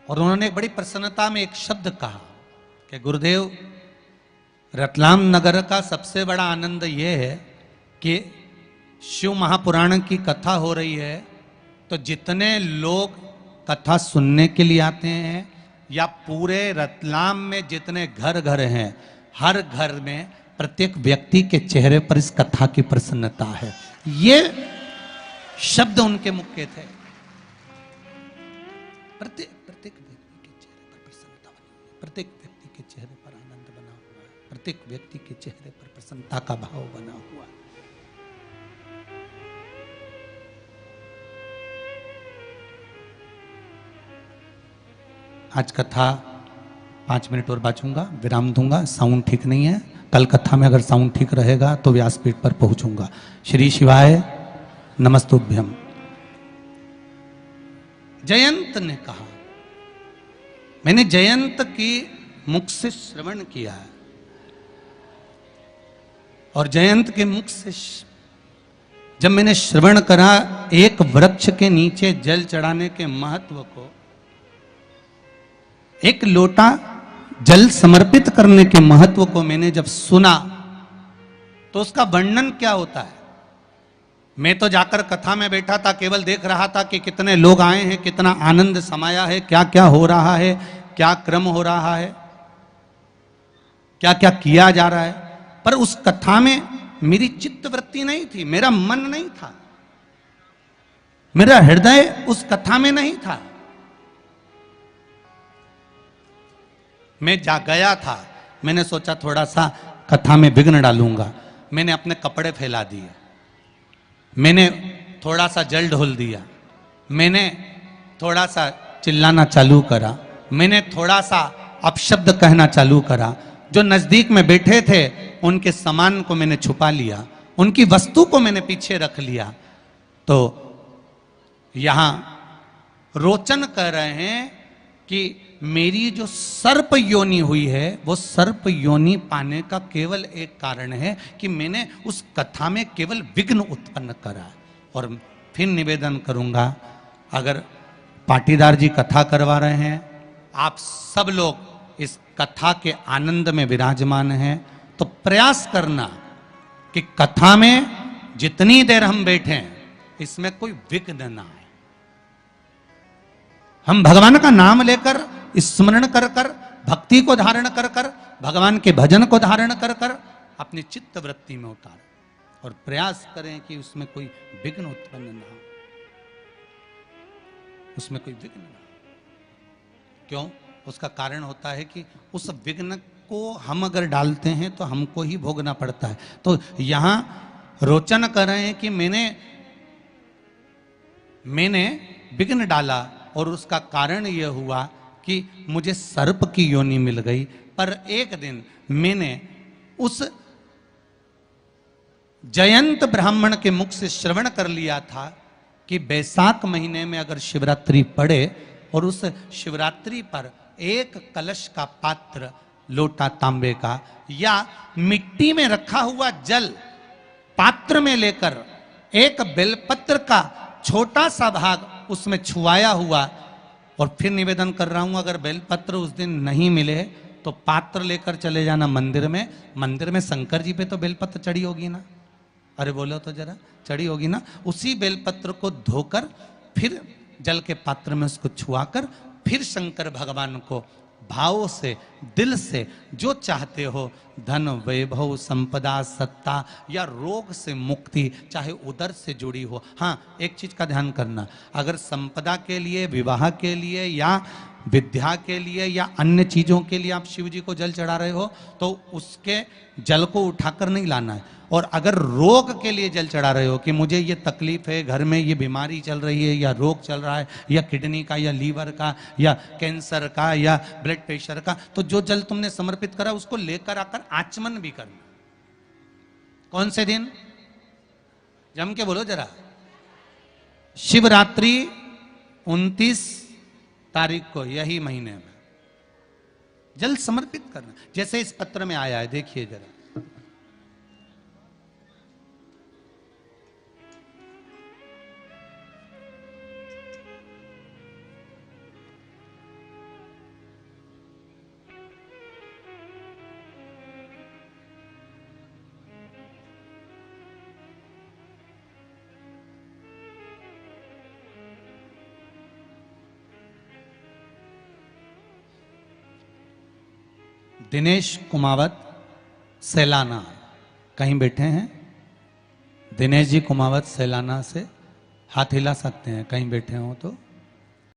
और उन्होंने बड़ी प्रसन्नता में एक शब्द कहा कि गुरुदेव, रतलाम नगर का सबसे बड़ा आनंद यह है कि शिव महापुराण की कथा हो रही है, तो जितने लोग कथा सुनने के लिए आते हैं या पूरे रतलाम में जितने घर घर हैं, हर घर में प्रत्येक व्यक्ति के चेहरे पर इस कथा की प्रसन्नता है। ये शब्द उनके मुख के थे। प्रत्येक प्रत्येक व्यक्ति के चेहरे पर प्रसन्नता बनी हुई है, प्रत्येक व्यक्ति के चेहरे पर आनंद बना हुआ है, प्रत्येक व्यक्ति के चेहरे पर प्रसन्नता का भाव बना हुआ है। आज कथा 5 मिनट और बांचूंगा, विराम दूंगा। साउंड ठीक नहीं है, कल कथा में अगर साउंड ठीक रहेगा तो व्यासपीठ पर पहुंचूंगा। श्री शिवाय नमस्तुभ्यम। जयंत ने कहा, मैंने जयंत की मुख से श्रवण किया है, और जयंत के मुख से जब मैंने श्रवण करा एक वृक्ष के नीचे जल चढ़ाने के महत्व को, एक लोटा जल समर्पित करने के महत्व को मैंने जब सुना, तो उसका वर्णन क्या होता है। मैं तो जाकर कथा में बैठा था, केवल देख रहा था कि कितने लोग आए हैं, कितना आनंद समाया है, क्या क्या हो रहा है, क्या क्रम हो रहा है, क्या क्या किया जा रहा है। पर उस कथा में मेरी चित्तवृत्ति नहीं थी, मेरा मन नहीं था, मेरा हृदय उस कथा में नहीं था। मैं जा गया था, मैंने सोचा थोड़ा सा कथा में विघ्न डालूंगा। मैंने अपने कपड़े फैला दिए, मैंने थोड़ा सा जल ढोल दिया, मैंने थोड़ा सा चिल्लाना चालू करा, मैंने थोड़ा सा अपशब्द कहना चालू करा। जो नजदीक में बैठे थे उनके सामान को मैंने छुपा लिया, उनकी वस्तु को मैंने पीछे रख लिया। तो यहां रोचन कह रहे हैं कि मेरी जो सर्प योनि हुई है, वो सर्प योनि पाने का केवल एक कारण है कि मैंने उस कथा में केवल विघ्न उत्पन्न करा। और फिर निवेदन करूंगा, अगर पाटीदार जी कथा करवा रहे हैं, आप सब लोग इस कथा के आनंद में विराजमान हैं, तो प्रयास करना कि कथा में जितनी देर हम बैठे इसमें कोई विघ्न ना आए। हम भगवान का नाम लेकर, स्मरण कर कर, भक्ति को धारण कर कर, भगवान के भजन को धारण कर कर अपनी चित्त वृत्ति में उतारें और प्रयास करें कि उसमें कोई विघ्न उत्पन्न ना हो, उसमें कोई विघ्न ना हो। क्यों? उसका कारण होता है कि उस विघ्न को हम अगर डालते हैं तो हमको ही भोगना पड़ता है। तो यहां रोचन कर रहे हैं कि मैंने विघ्न डाला, और उसका कारण यह हुआ कि मुझे सर्प की योनि मिल गई। पर एक दिन मैंने उस जयंत ब्राह्मण के मुख से श्रवण कर लिया था कि बैसाख महीने में अगर शिवरात्रि पड़े और उस शिवरात्रि पर एक कलश का पात्र, लोटा तांबे का या मिट्टी में रखा हुआ जल पात्र में लेकर एक बेलपत्र का छोटा सा भाग उसमें छुआया हुआ, और फिर निवेदन कर रहा हूं, अगर बेलपत्र उस दिन नहीं मिले तो पात्र लेकर चले जाना मंदिर में। मंदिर में शंकर जी पे तो बेलपत्र चढ़ी होगी ना, अरे बोलो तो जरा, चढ़ी होगी ना। उसी बेलपत्र को धोकर फिर जल के पात्र में उसको छुआकर फिर शंकर भगवान को भाव से, दिल से जो चाहते हो, धन वैभव संपदा सत्ता या रोग से मुक्ति, चाहे उदर से जुड़ी हो। हाँ, एक चीज का ध्यान करना, अगर संपदा के लिए, विवाह के लिए या विद्या के लिए या अन्य चीजों के लिए आप शिव जी को जल चढ़ा रहे हो तो उसके जल को उठाकर नहीं लाना है। और अगर रोग के लिए जल चढ़ा रहे हो कि मुझे ये तकलीफ है, घर में ये बीमारी चल रही है या रोग चल रहा है या किडनी का या लीवर का या कैंसर का या ब्लड प्रेशर का, तो जो जल तुमने समर्पित करा उसको लेकर आकर आचमन भी करना। कौन से दिन? जम के बोलो जरा। शिवरात्रि 29 तारीख को, यही महीने में जल समर्पित करना, जैसे इस पत्र में आया है, देखिए जरा। दिनेश कुमावत सैलाना, कहीं बैठे हैं? दिनेश जी कुमावत सैलाना से हाथ हिला सकते हैं, कहीं बैठे हो तो।